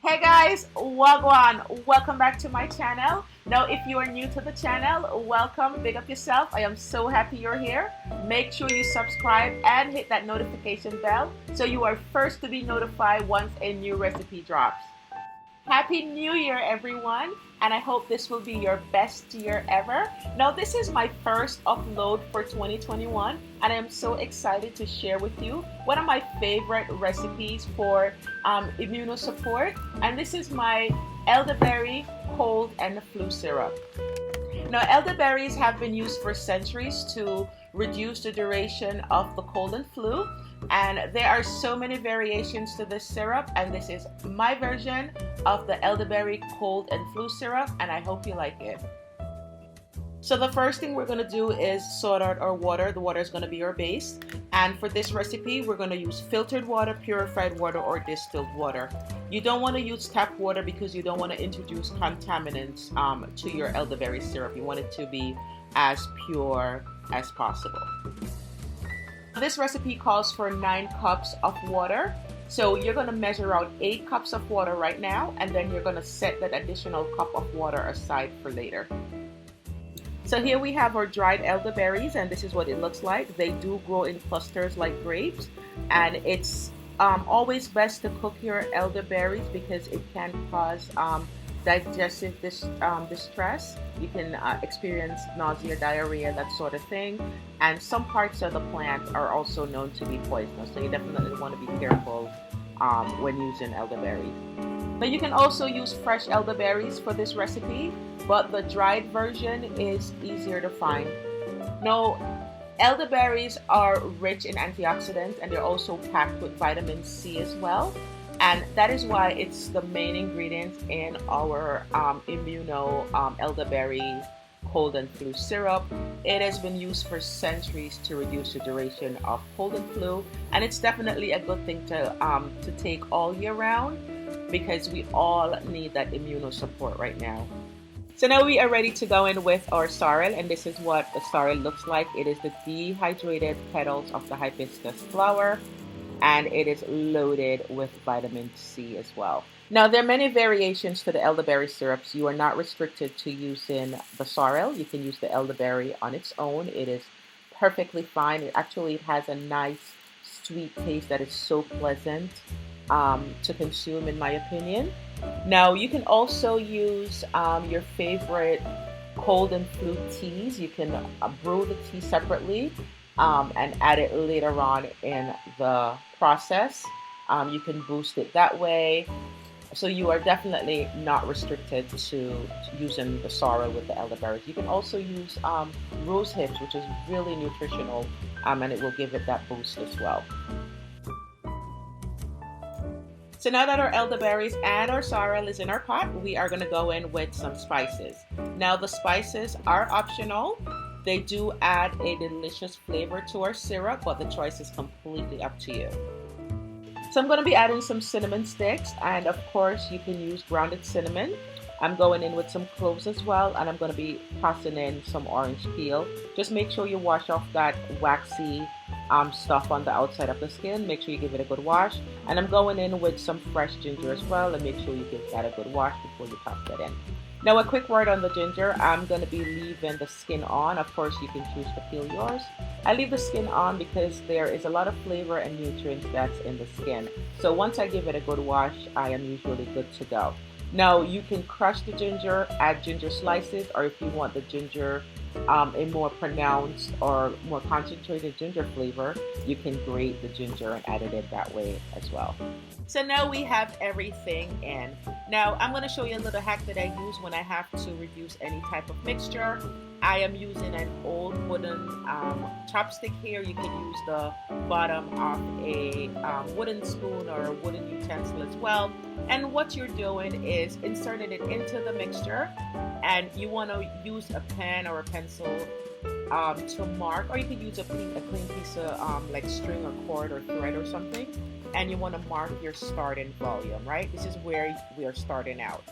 Hey guys, wagwan, welcome back to my channel. Now if you are new to the channel, welcome, big up yourself. I am so happy you're here. Make sure you subscribe and hit that notification bell so you are first to be notified once a new recipe drops. Happy New Year everyone, and I hope this will be your best year ever. Now this is my first upload for 2021 and I am so excited to share with you one of my favorite recipes for immunosupport, and this is my elderberry cold and flu syrup. Now elderberries have been used for centuries to reduce the duration of the cold and flu, and there are so many variations to this syrup, and this is my version of the elderberry cold and flu syrup, and I hope you like it. So the first thing we're going to do is sort out our water. The water is going to be our base, and for this recipe we're going to use filtered water, purified water, or distilled water. You don't want to use tap water because you don't want to introduce contaminants to your elderberry syrup. You want it to be as pure as possible. This recipe calls for 9 cups of water. So you're going to measure out 8 cups of water right now, and then you're going to set that additional cup of water aside for later. So here we have our dried elderberries, and this is what it looks like. They do grow in clusters like grapes, and it's always best to cook your elderberries because it can cause digestive distress. You can experience nausea, diarrhea, that sort of thing, and some parts of the plant are also known to be poisonous, so you definitely want to be careful when using elderberries. But you can also use fresh elderberries for this recipe, but the dried version is easier to find. Now, elderberries are rich in antioxidants, and they're also packed with vitamin C as well. And that is why it's the main ingredient in our elderberry cold and flu syrup. It has been used for centuries to reduce the duration of cold and flu, and it's definitely a good thing to take all year round because we all need that immunosupport right now. So now we are ready to go in with our sorrel, and this is what the sorrel looks like. It is the dehydrated petals of the hibiscus flower, and it is loaded with vitamin C as well. Now there are many variations to the elderberry syrups. You are not restricted to using the sorrel. You can use the elderberry on its own. It is perfectly fine. It has a nice sweet taste that is so pleasant to consume, in my opinion. Now you can also use your favorite cold and flu teas. You can brew the tea separately and add it later on in the process. You can boost it that way. So you are definitely not restricted to using the sorrel with the elderberries. You can also use rose hips, which is really nutritional, and it will give it that boost as well. So now that our elderberries and our sorrel is in our pot, we are going to go in with some spices. Now the spices are optional. They do add a delicious flavor to our syrup, but the choice is completely up to you. So I'm going to be adding some cinnamon sticks, and of course you can use grounded cinnamon. I'm going in with some cloves as well, and I'm going to be tossing in some orange peel. Just make sure you wash off that waxy stuff on the outside of the skin. Make sure you give it a good wash. And I'm going in with some fresh ginger as well, and make sure you give that a good wash before you toss that in. Now a quick word on the ginger. I'm going to be leaving the skin on. Of course you can choose to peel yours. I leave the skin on because there is a lot of flavor and nutrients that's in the skin. So once I give it a good wash, I am usually good to go. Now you can crush the ginger, add ginger slices, or if you want the ginger a more pronounced or more concentrated ginger flavor, you can grate the ginger and add it in that way as well. So now we have everything in. Now I'm going to show you a little hack that I use when I have to reduce any type of mixture. I am using an old wooden chopstick here. You can use the bottom of a wooden spoon or a wooden utensil as well. And what you're doing is inserting it into the mixture, and you want to use a pen or a pencil to mark, or you can use a clean piece of like string or cord or thread or something, and you want to mark your starting volume, right? This is where we are starting out.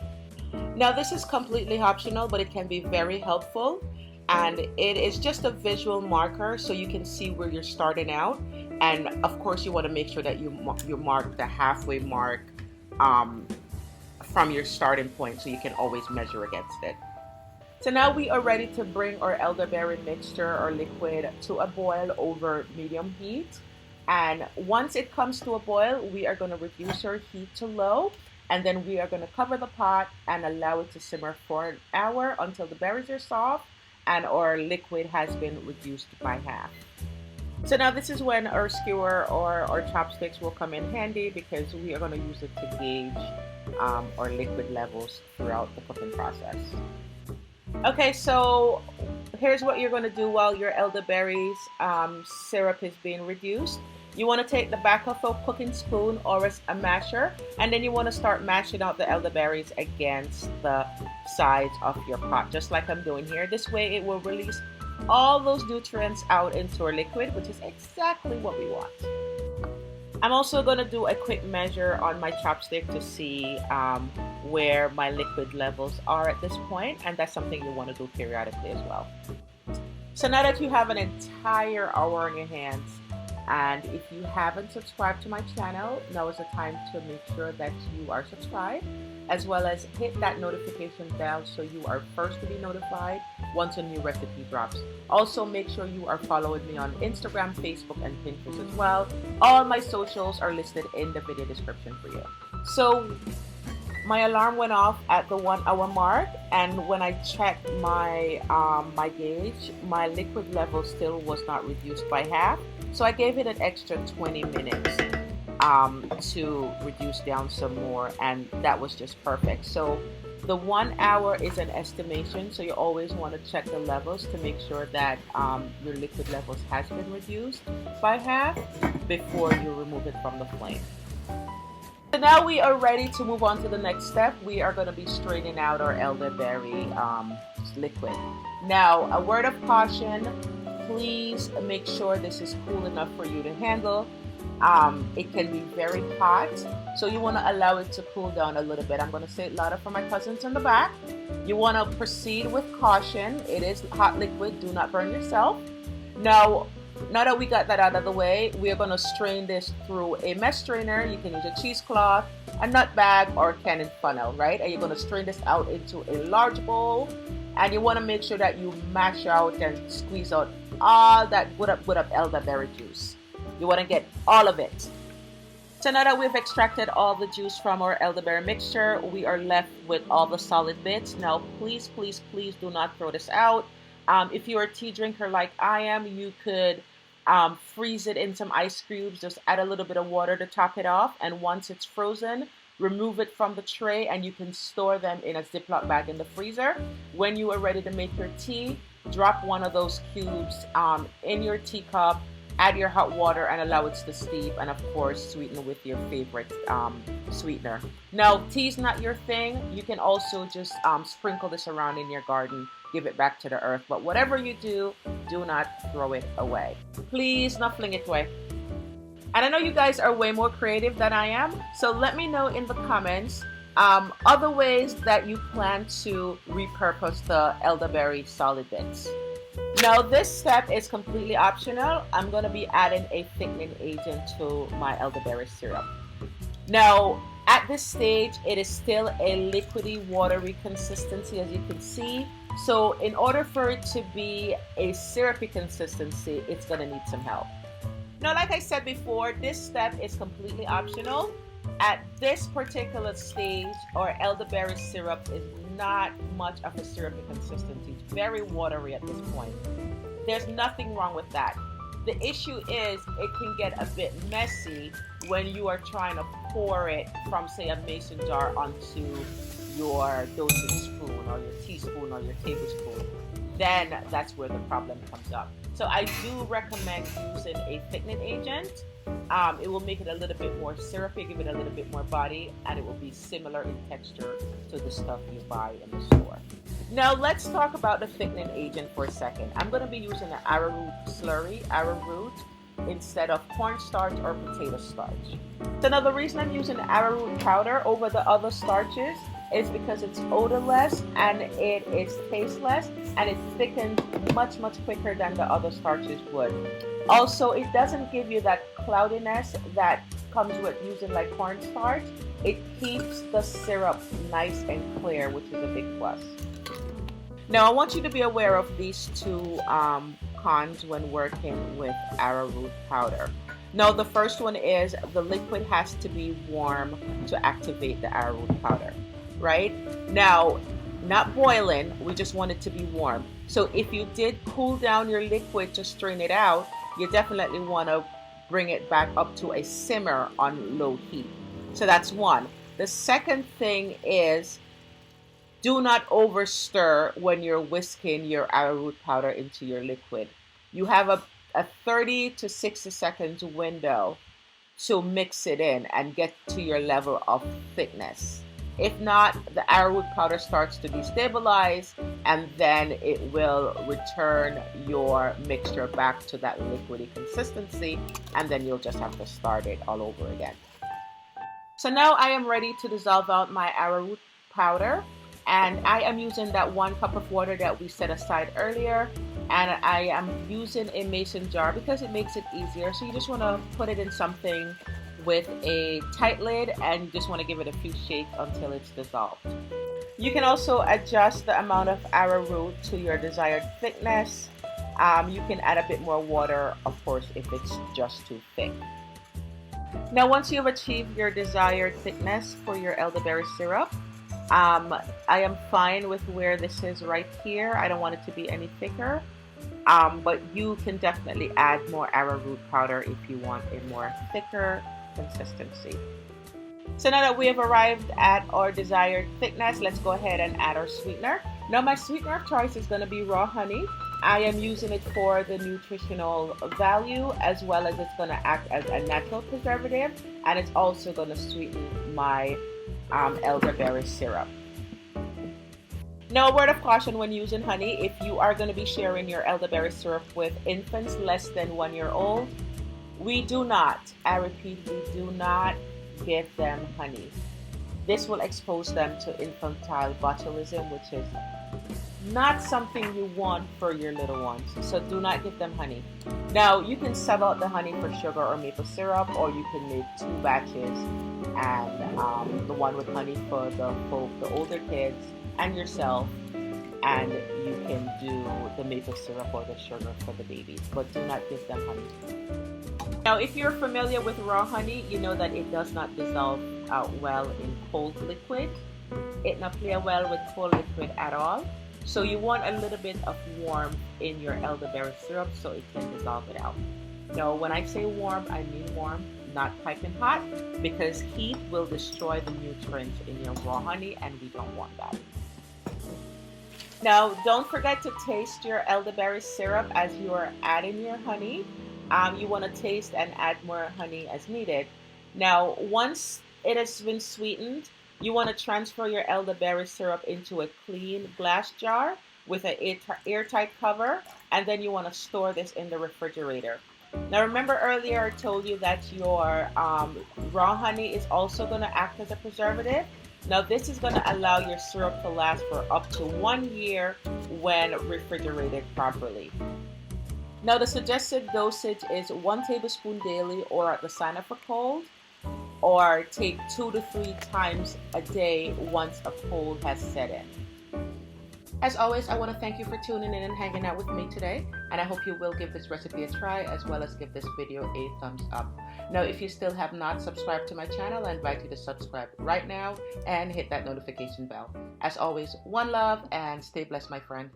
Now this is completely optional, but it can be very helpful, and it is just a visual marker so you can see where you're starting out. And of course you want to make sure that you mark the halfway mark from your starting point, so you can always measure against it. So now we are ready to bring our elderberry mixture or liquid to a boil over medium heat. And once it comes to a boil, we are going to reduce our heat to low, and then we are going to cover the pot and allow it to simmer for an hour until the berries are soft and our liquid has been reduced by half. So now this is when our skewer or our chopsticks will come in handy, because we are going to use it to gauge our liquid levels throughout the cooking process. Okay, so here's what you're going to do while your elderberries syrup is being reduced. You want to take the back of a cooking spoon or a masher, and then you want to start mashing out the elderberries against the sides of your pot, just like I'm doing here. This way it will release all those nutrients out into our liquid, which is exactly what we want. I'm also going to do a quick measure on my chopstick to see where my liquid levels are at this point, and that's something you want to do periodically as well. So now that you have an entire hour on your hands, and if you haven't subscribed to my channel, now is the time to make sure that you are subscribed, as well as hit that notification bell so you are first to be notified once a new recipe drops. Also, make sure you are following me on Instagram, Facebook, and Pinterest as well. All my socials are listed in the video description for you. So my alarm went off at the 1 hour mark, and when I checked my my gauge, my liquid level still was not reduced by half. So I gave it an extra 20 minutes to reduce down some more, and that was just perfect. So the 1 hour is an estimation, so you always want to check the levels to make sure that your liquid levels has been reduced by half before you remove it from the flame. So now we are ready to move on to the next step. We are going to be straining out our elderberry liquid. Now, a word of caution, please make sure this is cool enough for you to handle. It can be very hot, so you want to allow it to cool down a little bit. I'm going to say it louder for my cousins in the back. You want to proceed with caution. It is hot liquid. Do not burn yourself. Now that we got that out of the way, we are going to strain this through a mesh strainer. You can use a cheesecloth, a nut bag, or a canning funnel, right? And you're going to strain this out into a large bowl. And you want to make sure that you mash out and squeeze out all that good up elderberry juice. You want to get all of it. So now that we've extracted all the juice from our elderberry mixture, we are left with all the solid bits. Now, please, please, please do not throw this out. If you're a tea drinker like I am, you could freeze it in some ice cubes. Just add a little bit of water to top it off. And once it's frozen, remove it from the tray, and you can store them in a Ziploc bag in the freezer. When you are ready to make your tea, drop one of those cubes in your teacup, add your hot water, and allow it to steep, and of course sweeten with your favorite sweetener. Now, tea is not your thing. You can also just sprinkle this around in your garden, give it back to the earth, but whatever you do, do not throw it away. Please not fling it away. And I know you guys are way more creative than I am, so let me know in the comments other ways that you plan to repurpose the elderberry solid bits. Now, this step is completely optional. I'm going to be adding a thickening agent to my elderberry syrup. Now, at this stage, it is still a liquidy, watery consistency, as you can see. So in order for it to be a syrupy consistency, it's going to need some help. Now, like I said before, this step is completely optional. At this particular stage, our elderberry syrup is not much of a syrupy consistency. It's very watery at this point. There's nothing wrong with that. The issue is it can get a bit messy when you are trying to pour it from, say, a mason jar onto your dosing spoon or your teaspoon or your tablespoon. Then that's where the problem comes up. So I do recommend using a thickening agent. It will make it a little bit more syrupy, give it a little bit more body, and it will be similar in texture to the stuff you buy in the store. Now let's talk about the thickening agent for a second. I'm going to be using an arrowroot slurry, arrowroot, instead of cornstarch or potato starch. So now the reason I'm using arrowroot powder over the other starches is because it's odorless and it is tasteless, and it thickens much quicker than the other starches would. Also, it doesn't give you that cloudiness that comes with using like cornstarch. it keeps the syrup nice and clear, which is a big plus. Now, I want you to be aware of these two cons when working with arrowroot powder. Now, the first one is the liquid has to be warm to activate the arrowroot powder, right? Now, not boiling, we just want it to be warm. So if you did cool down your liquid to strain it out, you definitely want to bring it back up to a simmer on low heat. So that's one. The second thing is, do not over stir when you're whisking your arrowroot powder into your liquid. You have a 30 to 60 seconds window to mix it in and get to your level of thickness. If not, the arrowroot powder starts to destabilize, and then it will return your mixture back to that liquidy consistency, and then you'll just have to start it all over again. So now I am ready to dissolve out my arrowroot powder, and I am using that 1 cup of water that we set aside earlier, and I am using a mason jar because it makes it easier. So you just want to put it in something with a tight lid, and you just want to give it a few shakes until it's dissolved. You can also adjust the amount of arrowroot to your desired thickness. You can add a bit more water, of course, if it's just too thick. Now, once you've achieved your desired thickness for your elderberry syrup, I am fine with where this is right here. I don't want it to be any thicker, but you can definitely add more arrowroot powder if you want a more thicker consistency. So now that we have arrived at our desired thickness, let's go ahead and add our sweetener. Now, my sweetener of choice is going to be raw honey. I am using it for the nutritional value, as well as it's going to act as a natural preservative, and it's also going to sweeten my elderberry syrup. Now, a word of caution when using honey: if you are going to be sharing your elderberry syrup with infants less than 1 year old, we do not, I repeat, we do not give them honey. This will expose them to infantile botulism, which is not something you want for your little ones. So do not give them honey. Now, you can sub out the honey for sugar or maple syrup, or you can make 2 batches, and the one with honey for the older kids and yourself, and you can do the maple syrup or the sugar for the babies, but do not give them honey. Now, if you're familiar with raw honey, you know that it does not dissolve out well in cold liquid. It not play well with cold liquid at all. So you want a little bit of warmth in your elderberry syrup so it can dissolve it out. Now, when I say warm, I mean warm, not piping hot, because heat will destroy the nutrients in your raw honey, and we don't want that. Now, don't forget to taste your elderberry syrup as you are adding your honey. You want to taste and add more honey as needed. Now, once it has been sweetened, you want to transfer your elderberry syrup into a clean glass jar with an airtight cover, and then you want to store this in the refrigerator. Now, remember earlier I told you that your raw honey is also going to act as a preservative. Now, this is going to allow your syrup to last for up to 1 year when refrigerated properly. Now, the suggested dosage is 1 tablespoon daily or at the sign of a cold, or take 2 to 3 times a day once a cold has set in. As always, I want to thank you for tuning in and hanging out with me today, and I hope you will give this recipe a try, as well as give this video a thumbs up. Now, if you still have not subscribed to my channel, I invite you to subscribe right now and hit that notification bell. As always, one love, and stay blessed, my friend.